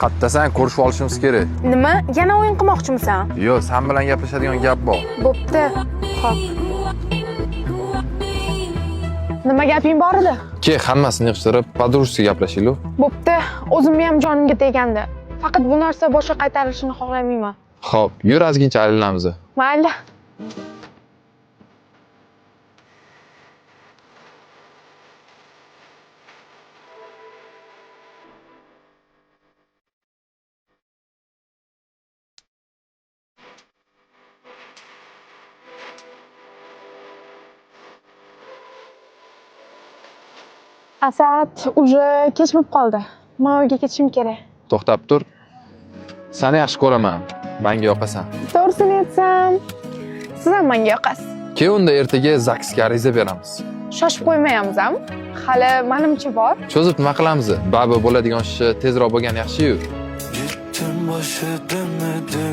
Qattasan, ko'rishib olishimiz kerak. Nima? Yana o'yin qilmoqchimisan? Yo'q, sen bilan gaplashadigan gap bor. Bo'pti. Xo'p. Nima gaping bor edi? Ke, hammasini yig'ishtirib, poдружески gaplashaylik. Bo'pti. O'zimni ham jonimga tegandi. Faqat bu narsa boshqa qaytarilishini xohlamayman. Xo'p, yur ozgincha aylanamiz. Mayli. Asad, уже kech bo'lib qoldi. Men uyga ketishim kerak. To'xtab tur. Seni yaxshi ko'raman. Menga yoqasan. To'g'risini aytsam, siz ham menga yoqasiz. Ke, unda ertaga zaksga ariza beramiz. Shoshib qo'ymayapmiz-a? Hali menimcha bor. Cho'zib nima qilamiz? Baba bo'ladigan ishi tezroq bo'lgan yaxshi-yu. Yettim boshi demedim